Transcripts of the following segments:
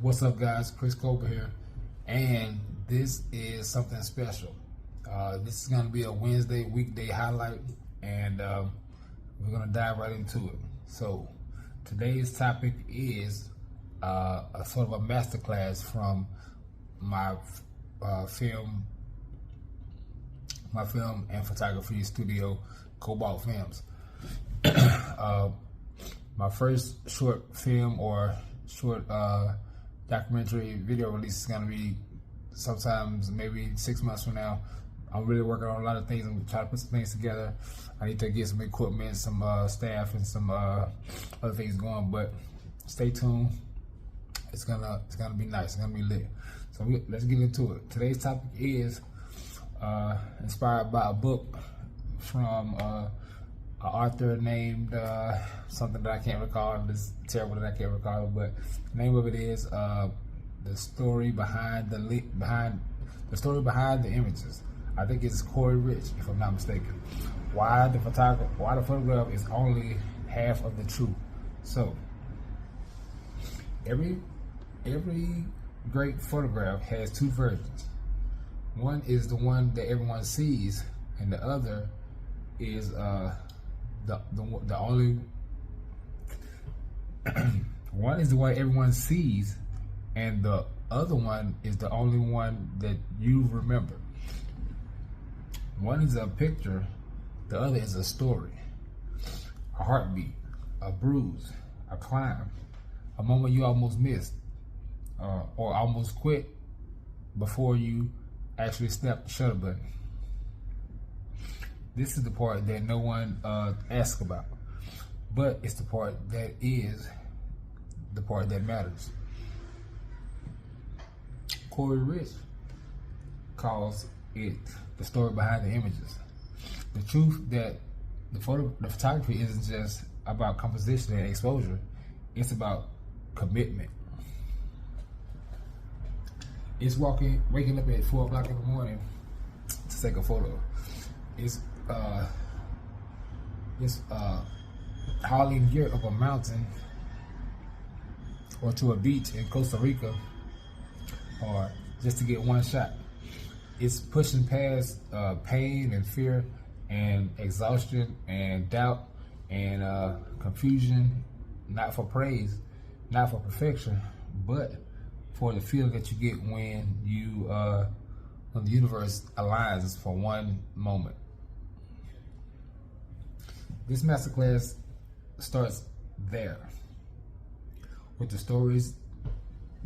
What's up, guys? Chris Coker here, and this is something special. This is going to be a Wednesday weekday highlight, and we're going to dive right into it. So, today's topic is a sort of a masterclass from my film and photography studio, Cobalt Films. My first short film or short documentary video release is going to be sometimes maybe 6 months from now. I'm really working on a lot of things. I'm trying to put some things together. I need to get some equipment, some staff, and some other things going. But stay tuned. It's gonna be nice. It's gonna be lit. So let's get into it. Today's topic is inspired by a book from an author named something that I can't recall. It's terrible that I can't recall it, but the name of it is the story behind the images. I think it's Corey Rich, if I'm not mistaken. Why the photograph is only half of the truth. So every great photograph has two versions. One is the one that everyone sees, and the other is the only one is the one everyone sees, and the other one is the only one that you remember. One is a picture, the other is a story, a heartbeat, a bruise, a climb, a moment you almost missed, or almost quit before you actually snapped the shutter button. This is the part that no one asks about, but it's the part that is the part that matters. Corey Rich calls it the story behind the images. The truth that the photography isn't just about composition and exposure, it's about commitment. It's waking up at 4 o'clock in the morning to take a photo. It's hauling gear up a mountain or to a beach in Costa Rica, or just to get one shot. It's pushing past pain and fear and exhaustion and doubt and confusion, not for praise, not for perfection, but for the feel that you get when the universe aligns for one moment. This masterclass starts there, with the stories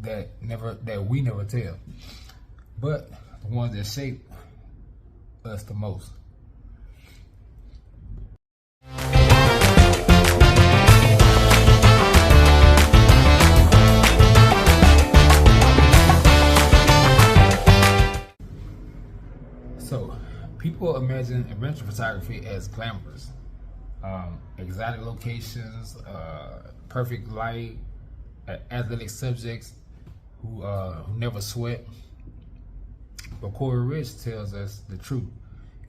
that we never tell, but the ones that shape us the most. So, people imagine adventure photography as glamorous. Exotic locations, perfect light, athletic subjects who never sweat. But Corey Rich tells us the truth.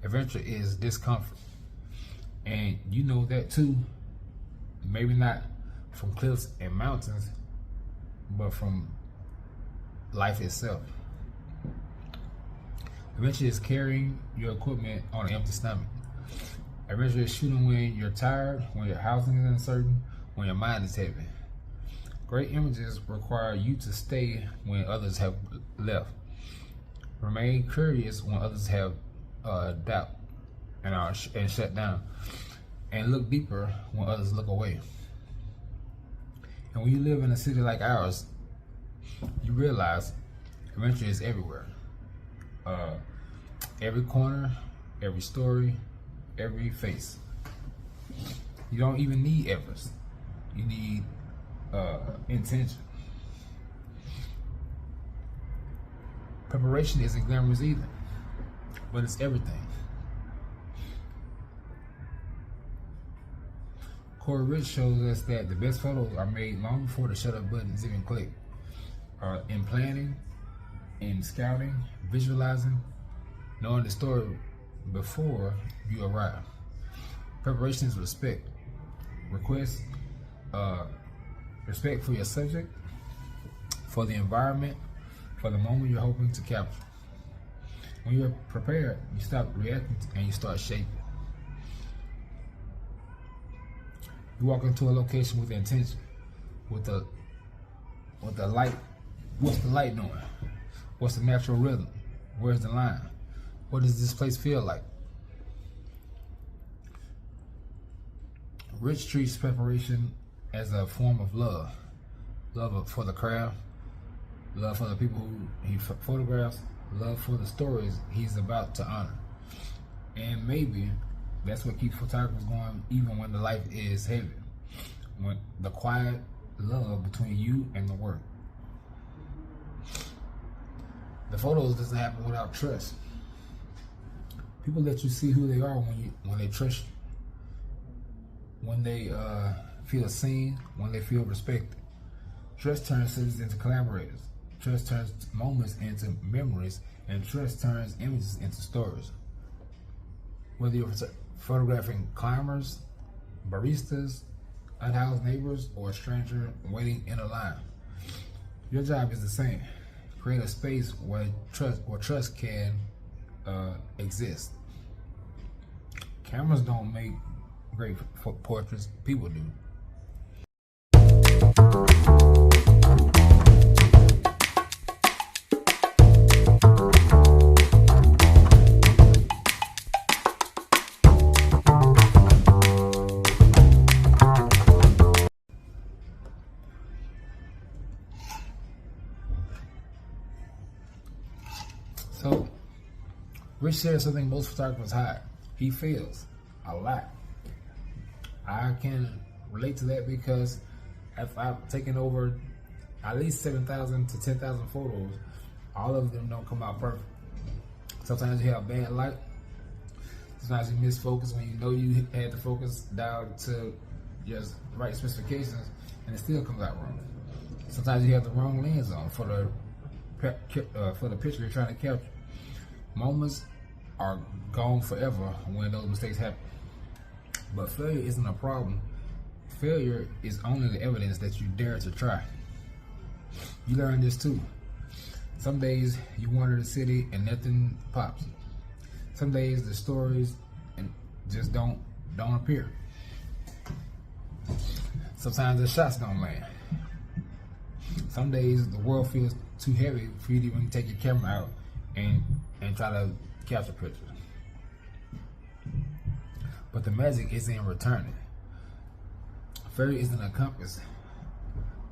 Adventure is discomfort. And you know that too. Maybe not from cliffs and mountains, but from life itself. Adventure is carrying your equipment on an empty stomach. Adventure is shooting when you're tired, when your housing is uncertain, when your mind is heavy. Great images require you to stay when others have left. Remain curious when others have doubt and shut down. And look deeper when others look away. And when you live in a city like ours, you realize adventure is everywhere. Every corner, every story, every face. You don't even need efforts. You need intention. Preparation isn't glamorous either, but it's everything. Corey Rich shows us that the best photos are made long before the shutter button is even clicked. In planning, in scouting, visualizing, knowing the story before you arrive. Preparation is respect. Respect for your subject, for the environment, for the moment you're hoping to capture. When you're prepared, you stop reacting and you start shaping. You walk into a location with intention, with the light. What's the light doing? What's the natural rhythm? Where's the line? What does this place feel like? Rich treats preparation as a form of love. Love for the craft, love for the people who he photographs, love for the stories he's about to honor. And maybe that's what keeps photographers going even when the life is heavy. When the quiet love between you and the work. The photos doesn't happen without trust. People let you see who they are when they trust you. When they feel seen, when they feel respected. Trust turns cities into collaborators. Trust turns moments into memories, and trust turns images into stories. Whether you're photographing climbers, baristas, unhoused neighbors, or a stranger waiting in a line, your job is the same. Create a space where trust can exist. Cameras don't make great portraits, people do. So, Rich shares something most photographers hide. He fails a lot. I can relate to that because if I've taken over at least 7,000 to 10,000 photos, all of them don't come out perfect. Sometimes you have bad light. Sometimes you miss focus when you know you had the focus down to just right specifications, and it still comes out wrong. Sometimes you have the wrong lens on for the picture you're trying to capture. Moments are gone forever when those mistakes happen. But failure isn't a problem. Failure is only the evidence that you dare to try. You learn this too. Some days you wander the city and nothing pops. Some days the stories just don't appear. Sometimes the shots don't land. Some days the world feels too heavy for you to even take your camera out and try to capture pictures. But the magic is in returning. Failure isn't a compass.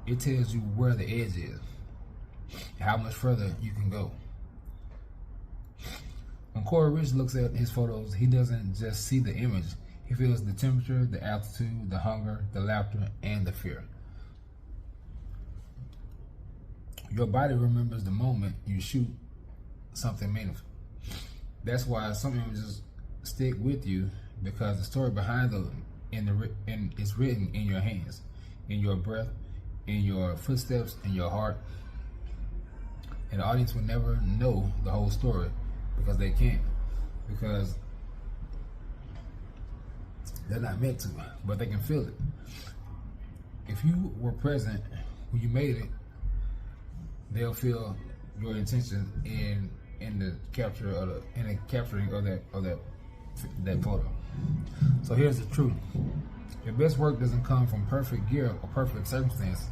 It tells you where the edge is, how much further you can go. When Corey Rich looks at his photos, he doesn't just see the image. He feels the temperature, the altitude, the hunger, the laughter, and the fear. Your body remembers the moment you shoot something meaningful. That's why some images stick with you, because the story behind them is written in your hands, in your breath, in your footsteps, in your heart. And the audience will never know the whole story because they can't, because they're not meant to, but they can feel it. If you were present when you made it, they'll feel your intention in the capture of capturing of that photo. So here's the truth: your best work doesn't come from perfect gear or perfect circumstances.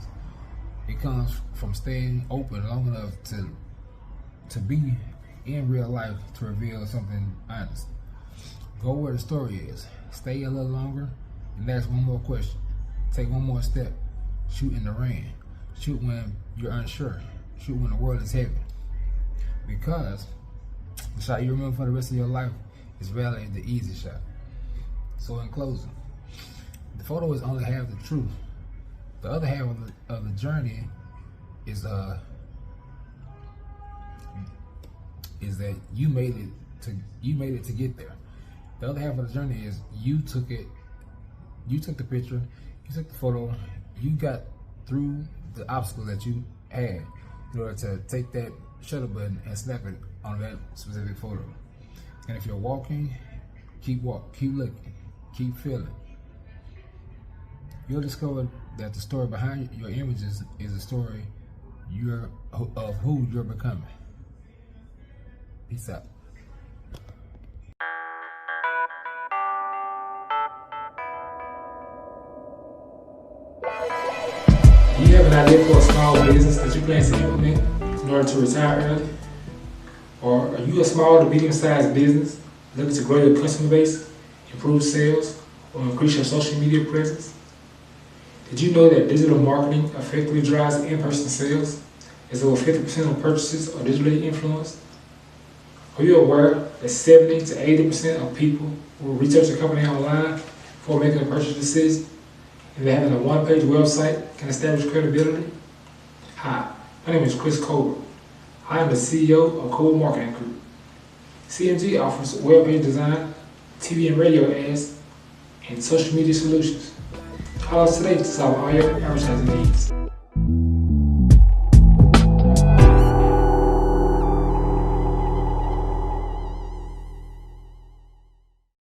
It comes from staying open long enough to be in real life to reveal something honest. Go where the story is. Stay a little longer and ask one more question. Take one more step. Shoot in the rain. Shoot when you're unsure. Shoot when the world is heavy. Because the shot you remember for the rest of your life is rarely the easy shot. So in closing, the photo is only half the truth. The other half of the journey is that you made it to get there. The other half of the journey is you took the picture, you took the photo, you got through the obstacles that you had in order to take that shutter button and snap it on that specific photo. And if you're walking, keep looking, keep feeling. You'll discover that the story behind your images is a story of who you're becoming. Peace out. Do you have an idea for a small business that you plan to implement in order to retire early? Or are you a small to medium-sized business looking to grow your customer base, improve sales, or increase your social media presence? Did you know that digital marketing effectively drives in-person sales, as over 50% of purchases are digitally influenced? Are you aware that 70 to 80% of people will research a company online before making a purchase decision, and that having a one-page website can establish credibility? Hi, my name is Chris Colbert. I am the CEO of Colbert Marketing Group. CMG offers web-page design, TV and radio ads, and social media solutions. Call us today to solve all your advertising needs.